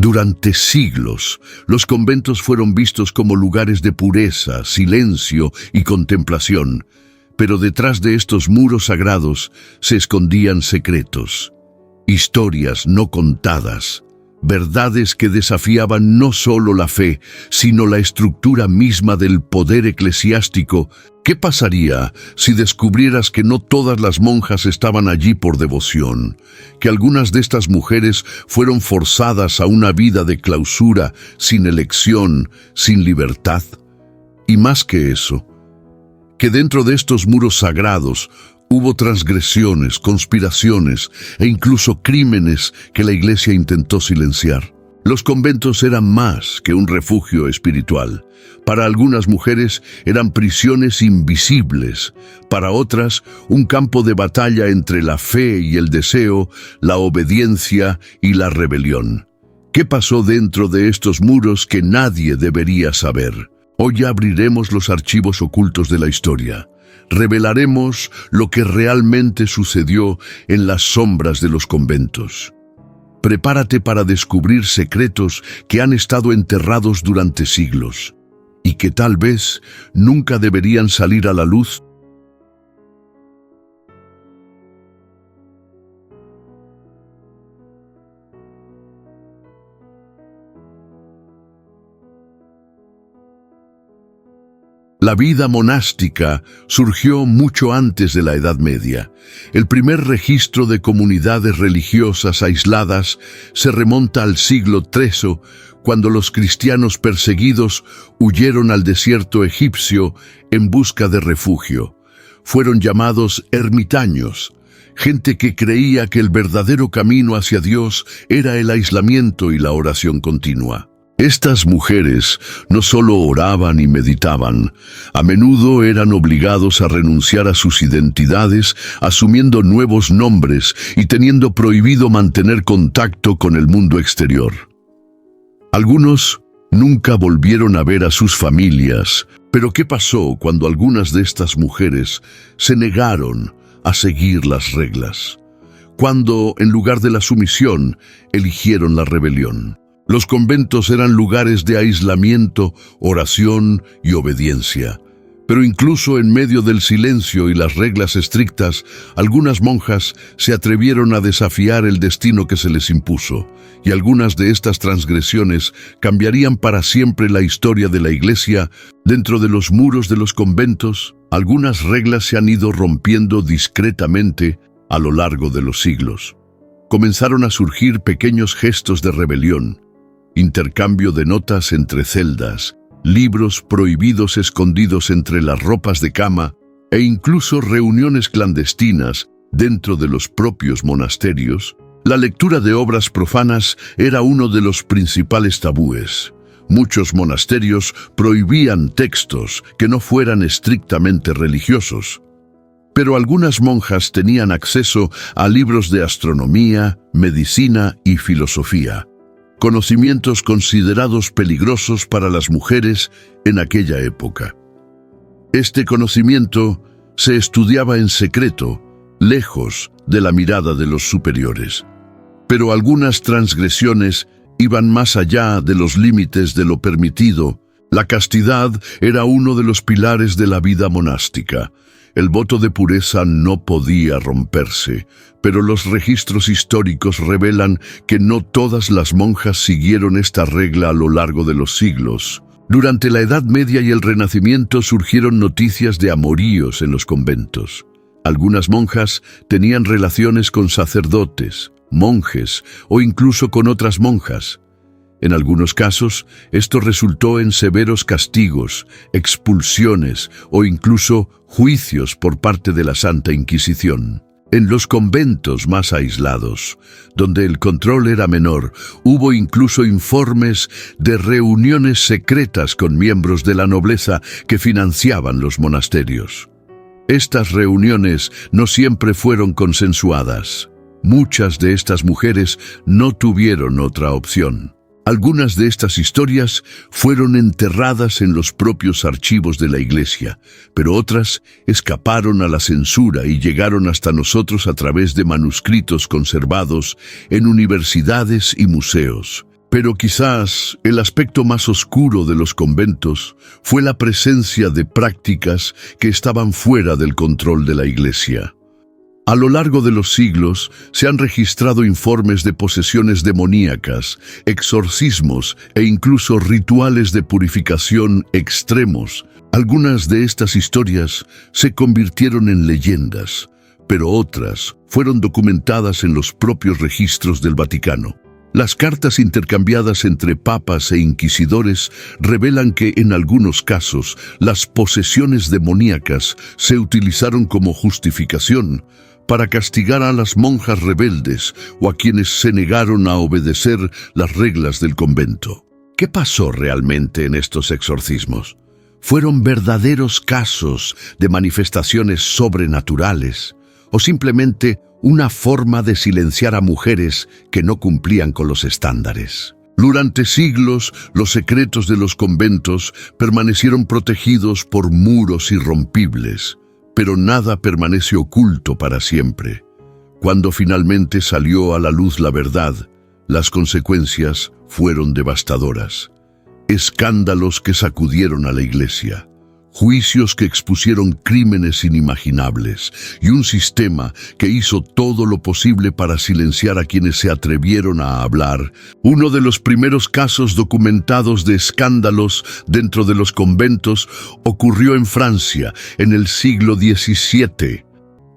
Durante siglos, los conventos fueron vistos como lugares de pureza, silencio y contemplación, pero detrás de estos muros sagrados se escondían secretos, historias no contadas, verdades que desafiaban no solo la fe, sino la estructura misma del poder eclesiástico. ¿Qué pasaría si descubrieras que no todas las monjas estaban allí por devoción, que algunas de estas mujeres fueron forzadas a una vida de clausura, sin elección, sin libertad? Y más que eso, que dentro de estos muros sagrados hubo transgresiones, conspiraciones e incluso crímenes que la Iglesia intentó silenciar. Los conventos eran más que un refugio espiritual. Para algunas mujeres eran prisiones invisibles, para otras un campo de batalla entre la fe y el deseo, la obediencia y la rebelión. ¿Qué pasó dentro de estos muros que nadie debería saber? Hoy abriremos los archivos ocultos de la historia. Revelaremos lo que realmente sucedió en las sombras de los conventos. Prepárate para descubrir secretos que han estado enterrados durante siglos y que tal vez nunca deberían salir a la luz. La vida monástica surgió mucho antes de la Edad Media. El primer registro de comunidades religiosas aisladas se remonta al siglo III, cuando los cristianos perseguidos huyeron al desierto egipcio en busca de refugio. Fueron llamados ermitaños, gente que creía que el verdadero camino hacia Dios era el aislamiento y la oración continua. Estas mujeres no solo oraban y meditaban, a menudo eran obligados a renunciar a sus identidades, asumiendo nuevos nombres y teniendo prohibido mantener contacto con el mundo exterior. Algunos nunca volvieron a ver a sus familias, pero ¿qué pasó cuando algunas de estas mujeres se negaron a seguir las reglas? Cuando, en lugar de la sumisión, eligieron la rebelión. Los conventos eran lugares de aislamiento, oración y obediencia. Pero incluso en medio del silencio y las reglas estrictas, algunas monjas se atrevieron a desafiar el destino que se les impuso, y algunas de estas transgresiones cambiarían para siempre la historia de la Iglesia. Dentro de los muros de los conventos, algunas reglas se han ido rompiendo discretamente a lo largo de los siglos. Comenzaron a surgir pequeños gestos de rebelión, intercambio de notas entre celdas, libros prohibidos escondidos entre las ropas de cama e incluso reuniones clandestinas dentro de los propios monasterios. La lectura de obras profanas era uno de los principales tabúes. Muchos monasterios prohibían textos que no fueran estrictamente religiosos. Pero algunas monjas tenían acceso a libros de astronomía, medicina y filosofía, conocimientos considerados peligrosos para las mujeres en aquella época. Este conocimiento se estudiaba en secreto, lejos de la mirada de los superiores. Pero algunas transgresiones iban más allá de los límites de lo permitido. La castidad era uno de los pilares de la vida monástica. El voto de pureza no podía romperse, pero los registros históricos revelan que no todas las monjas siguieron esta regla a lo largo de los siglos. Durante la Edad Media y el Renacimiento surgieron noticias de amoríos en los conventos. Algunas monjas tenían relaciones con sacerdotes, monjes o incluso con otras monjas. En algunos casos, esto resultó en severos castigos, expulsiones o incluso juicios por parte de la Santa Inquisición. En los conventos más aislados, donde el control era menor, hubo incluso informes de reuniones secretas con miembros de la nobleza que financiaban los monasterios. Estas reuniones no siempre fueron consensuadas. Muchas de estas mujeres no tuvieron otra opción. Algunas de estas historias fueron enterradas en los propios archivos de la Iglesia, pero otras escaparon a la censura y llegaron hasta nosotros a través de manuscritos conservados en universidades y museos. Pero quizás el aspecto más oscuro de los conventos fue la presencia de prácticas que estaban fuera del control de la Iglesia. A lo largo de los siglos se han registrado informes de posesiones demoníacas, exorcismos e incluso rituales de purificación extremos. Algunas de estas historias se convirtieron en leyendas, pero otras fueron documentadas en los propios registros del Vaticano. Las cartas intercambiadas entre papas e inquisidores revelan que en algunos casos las posesiones demoníacas se utilizaron como justificación para castigar a las monjas rebeldes o a quienes se negaron a obedecer las reglas del convento. ¿Qué pasó realmente en estos exorcismos? ¿Fueron verdaderos casos de manifestaciones sobrenaturales o simplemente una forma de silenciar a mujeres que no cumplían con los estándares? Durante siglos, los secretos de los conventos permanecieron protegidos por muros irrompibles, pero nada permanece oculto para siempre. Cuando finalmente salió a la luz la verdad, las consecuencias fueron devastadoras. Escándalos que sacudieron a la Iglesia, juicios que expusieron crímenes inimaginables y un sistema que hizo todo lo posible para silenciar a quienes se atrevieron a hablar. Uno de los primeros casos documentados de escándalos dentro de los conventos ocurrió en Francia en el siglo XVII.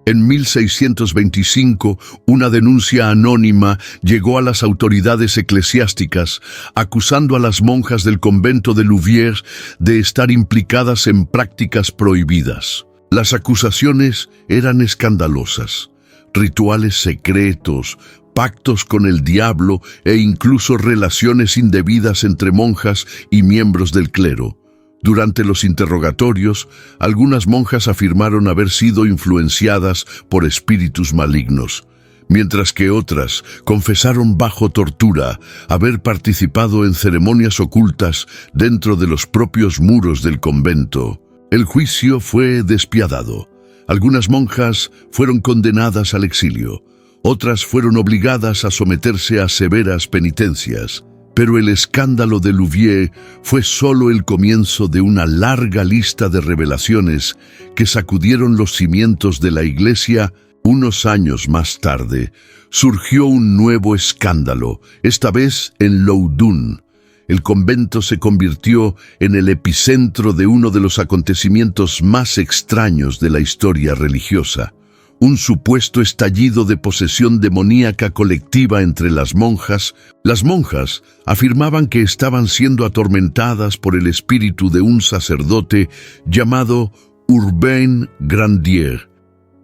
En 1625, una denuncia anónima llegó a las autoridades eclesiásticas acusando a las monjas del convento de Louviers de estar implicadas en prácticas prohibidas. Las acusaciones eran escandalosas: rituales secretos, pactos con el diablo e incluso relaciones indebidas entre monjas y miembros del clero. Durante los interrogatorios, algunas monjas afirmaron haber sido influenciadas por espíritus malignos, mientras que otras confesaron bajo tortura haber participado en ceremonias ocultas dentro de los propios muros del convento. El juicio fue despiadado. Algunas monjas fueron condenadas al exilio, otras fueron obligadas a someterse a severas penitencias. Pero el escándalo de Louviers fue solo el comienzo de una larga lista de revelaciones que sacudieron los cimientos de la Iglesia. Unos años más tarde, surgió un nuevo escándalo, esta vez en Loudun. El convento se convirtió en el epicentro de uno de los acontecimientos más extraños de la historia religiosa. Un supuesto estallido de posesión demoníaca colectiva entre las monjas. Las monjas afirmaban que estaban siendo atormentadas por el espíritu de un sacerdote llamado Urbain Grandier,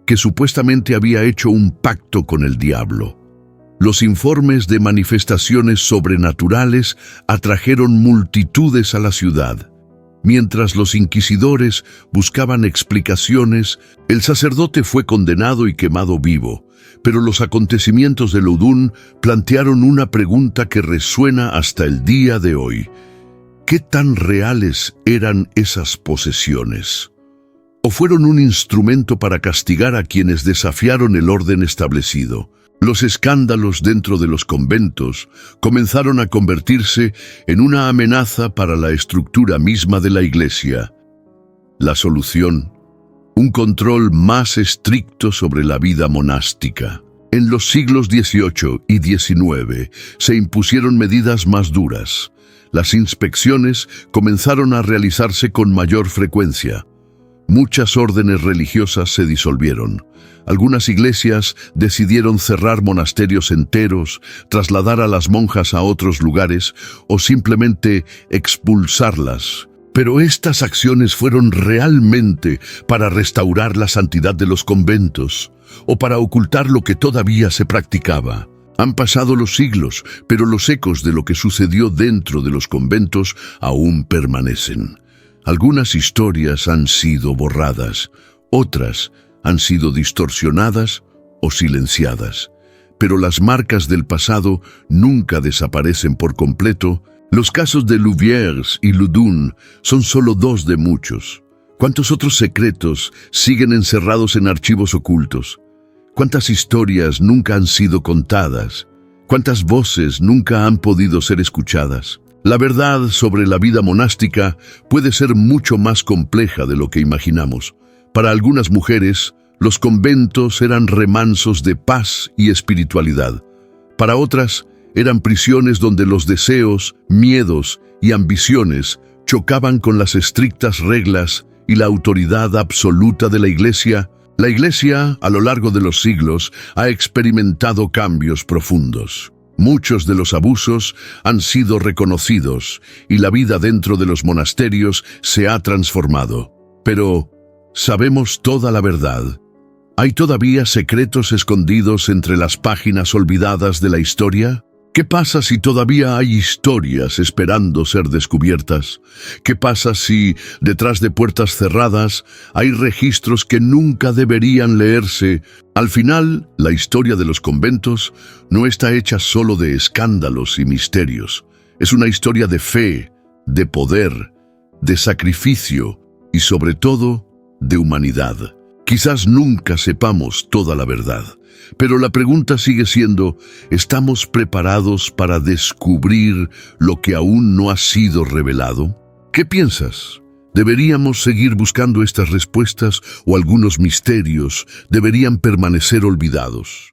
que supuestamente había hecho un pacto con el diablo. Los informes de manifestaciones sobrenaturales atrajeron multitudes a la ciudad. Mientras los inquisidores buscaban explicaciones, el sacerdote fue condenado y quemado vivo. Pero los acontecimientos de Loudun plantearon una pregunta que resuena hasta el día de hoy. ¿Qué tan reales eran esas posesiones? ¿O fueron un instrumento para castigar a quienes desafiaron el orden establecido? Los escándalos dentro de los conventos comenzaron a convertirse en una amenaza para la estructura misma de la Iglesia. La solución: un control más estricto sobre la vida monástica. En los siglos XVIII y XIX se impusieron medidas más duras. Las inspecciones comenzaron a realizarse con mayor frecuencia. Muchas órdenes religiosas se disolvieron. Algunas iglesias decidieron cerrar monasterios enteros, trasladar a las monjas a otros lugares o simplemente expulsarlas. Pero estas acciones fueron realmente para restaurar la santidad de los conventos o para ocultar lo que todavía se practicaba. Han pasado los siglos, pero los ecos de lo que sucedió dentro de los conventos aún permanecen. Algunas historias han sido borradas, otras han sido distorsionadas o silenciadas, pero las marcas del pasado nunca desaparecen por completo. Los casos de Louviers y Loudun son solo dos de muchos. ¿Cuántos otros secretos siguen encerrados en archivos ocultos? ¿Cuántas historias nunca han sido contadas? ¿Cuántas voces nunca han podido ser escuchadas? La verdad sobre la vida monástica puede ser mucho más compleja de lo que imaginamos. Para algunas mujeres, los conventos eran remansos de paz y espiritualidad. Para otras, eran prisiones donde los deseos, miedos y ambiciones chocaban con las estrictas reglas y la autoridad absoluta de la Iglesia. La Iglesia, a lo largo de los siglos, ha experimentado cambios profundos. Muchos de los abusos han sido reconocidos y la vida dentro de los monasterios se ha transformado. Pero, ¿sabemos toda la verdad? ¿Hay todavía secretos escondidos entre las páginas olvidadas de la historia? ¿Qué pasa si todavía hay historias esperando ser descubiertas? ¿Qué pasa si, detrás de puertas cerradas, hay registros que nunca deberían leerse? Al final, la historia de los conventos no está hecha solo de escándalos y misterios. Es una historia de fe, de poder, de sacrificio y, sobre todo, de humanidad. Quizás nunca sepamos toda la verdad, pero la pregunta sigue siendo, ¿estamos preparados para descubrir lo que aún no ha sido revelado? ¿Qué piensas? ¿Deberíamos seguir buscando estas respuestas o algunos misterios deberían permanecer olvidados?